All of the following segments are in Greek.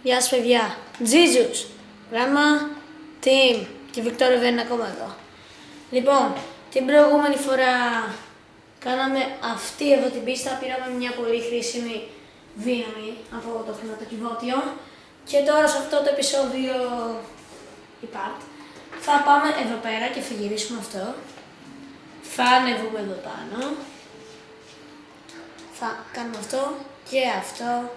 Γεια σας παιδιά, Jesus, Γράμμα, Team και Βικτόριο δεν είναι ακόμα εδώ. Λοιπόν, την προηγούμενη φορά κάναμε αυτή εδώ την πίστα, πήραμε μια πολύ χρήσιμη δύναμη από το χρηματοκιβώτιο και τώρα σε αυτό το επεισόδιο θα πάμε εδώ πέρα και θα γυρίσουμε αυτό. Θα ανεβούμε εδώ πάνω. Θα κάνουμε αυτό και αυτό.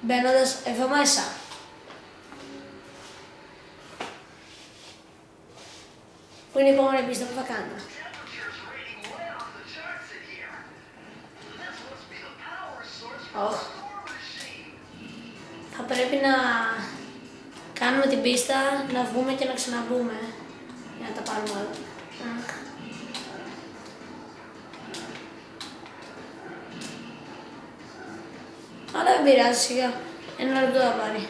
Μπαίνοντας εδώ μέσα. Πού είναι η επόμενη πίστα που θα κάνουμε. Θα πρέπει να κάνουμε την πίστα, να βγούμε και να ξαναμπούμε για να τα πάρουμε όλα. Αλλά δεν πειράζει, σιγά. Ένα λεπτό θα πάρει.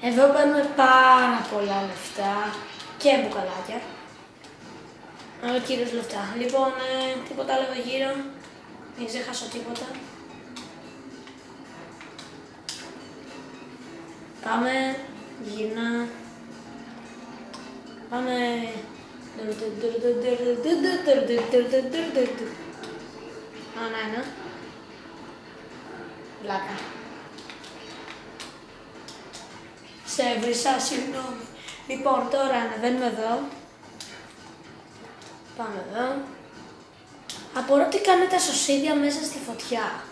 Εδώ παίρνουμε πάρα πολλά λεφτά και μπουκαλάκια. Ο κύριος λεφτά. Λοιπόν, τίποτα άλλο εδώ γύρω. Μην ξεχάσω τίποτα. Πάμε, γυρνά. Πάμε. Ένα. Βλάκα. Σε έβρισα, συγγνώμη. Λοιπόν, τώρα ανεβαίνουμε εδώ. Πάμε εδώ. Απορώ τι κάνουν τα σωσίδια μέσα στη φωτιά.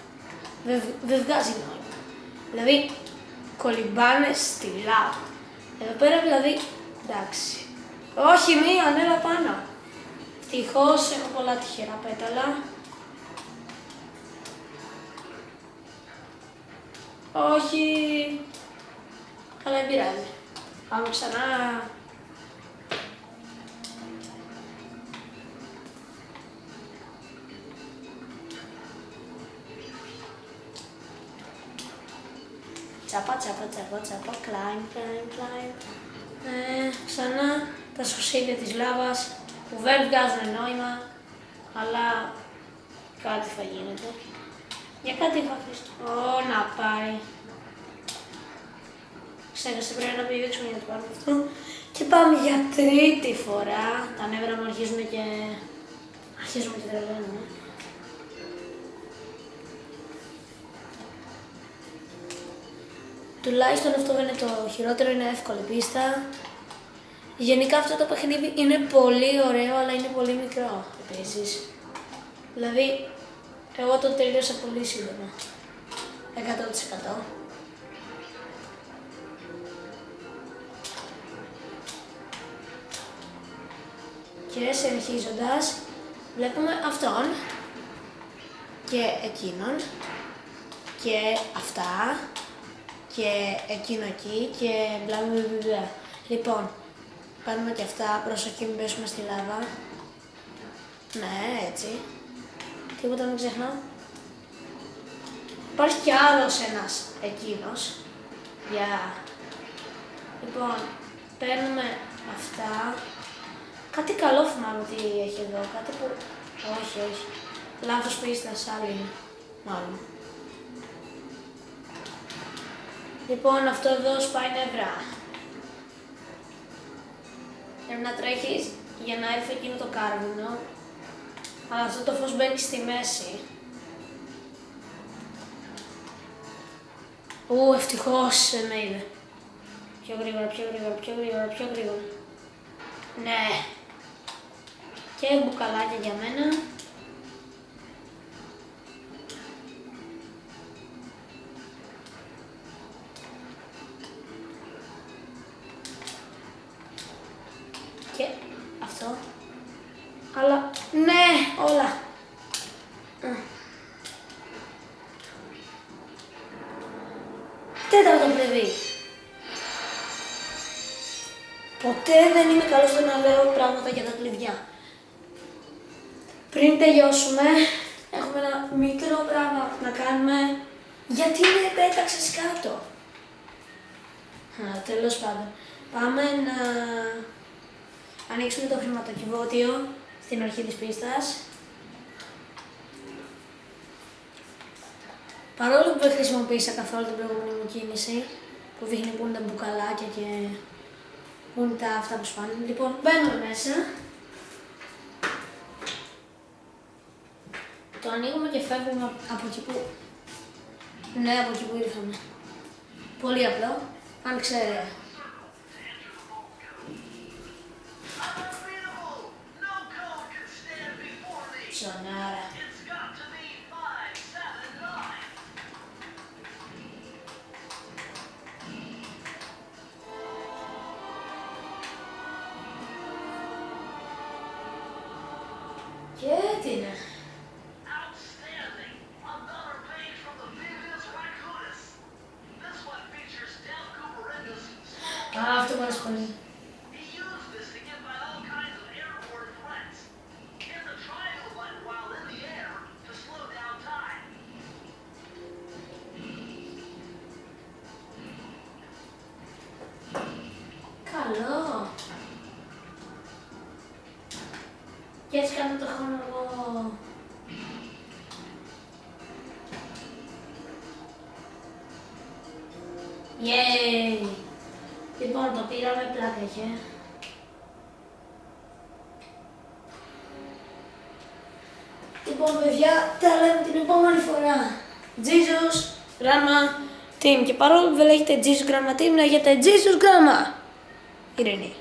Δεν βγάζει νόημα. Δηλαδή, κολυμπάνε στη λάβα. Εδώ πέρα δηλαδή, εντάξει. Όχι μία, ανέβα πάνω. Ευτυχώς έχω πολλά τυχερά πέταλα. Όχι. Αλλά δεν πειράζει. Πάμε ξανά. Τσάπα, κλάιν. Ξανά τα σωσίδια της λάβας που δεν βγάζουν νόημα, αλλά κάτι θα γίνεται. Για κάτι θα αφήσω. Να πάρει. Ξέχασε, πρέπει να πηδήξουμε για το πάρουμε αυτό. Και πάμε για τρίτη φορά. Τα νεύρα μου αρχίζουμε και τρελαίνουμε. Τουλάχιστον αυτό δεν είναι το χειρότερο, είναι εύκολη πίστα. Γενικά αυτό το παιχνίδι είναι πολύ ωραίο, αλλά είναι πολύ μικρό επίσης. Δηλαδή, εγώ το τελείωσα πολύ σύντομα. 100%. Και συνεχίζοντας, βλέπουμε αυτόν και εκείνον και αυτά και εκείνο εκεί και μπλα μπλα μπλα. Λοιπόν, κάνουμε και αυτά, προσοχή μην πέσουμε στη λάβα. Ναι, έτσι. Τίποτα μην ξεχνάω. Υπάρχει κι άλλος ένας εκείνος. Λοιπόν, παίρνουμε αυτά. Κάτι καλό θυμάμαι τι έχει εδώ, κάτι που... Όχι. Λάθος πίστα, άλλη είναι, μάλλον. Λοιπόν, αυτό εδώ σπάει νεύρα. Πρέπει να τρέχεις για να έρθει εκείνο το κάρβουνο. Αλλά αυτό το φως μπαίνει στη μέση. Ευτυχώς με είδε. Πιο γρήγορα. Ναι. Και μπουκαλάκια για μένα. Και αυτό. Αλλά ναι, όλα. Τέταρτο παιδί. Ποτέ δεν είμαι καλός στο να λέω πράγματα για τα κλειδιά. Πριν τελειώσουμε, έχουμε ένα μικρό πράγμα να κάνουμε. Γιατί με πέταξες κάτω? Τέλος πάντων. Πάμε να ανοίξουμε το χρηματοκιβώτιο στην αρχή της πίστας. Παρόλο που δεν χρησιμοποίησα καθόλου την προηγούμενη μου κίνηση, που δείχνει που είναι τα μπουκαλάκια και που είναι τα αυτά που σπάνε. Λοιπόν, μπαίνουμε μέσα. Το ανοίγουμε και φεύγουμε από εκεί που... Ναι, από εκεί που ήρθαμε. Πολύ απλό. Άνοιξε. Ψωνάρα. Και τι είναι? Αυτό μου αρέσει πολύ. Καλό. Και έτσι κάνω το χρόνο εγώ. Yay! Λοιπόν, το πήραμε, πλάκα είχε. Λοιπόν, παιδιά, τα λέμε την επόμενη φορά. Jesus Grandma Team. Και παρόλο που δεν λέγεται Jesus Grandma Team, λέγεται Jesus Grandma. Ειρήνη.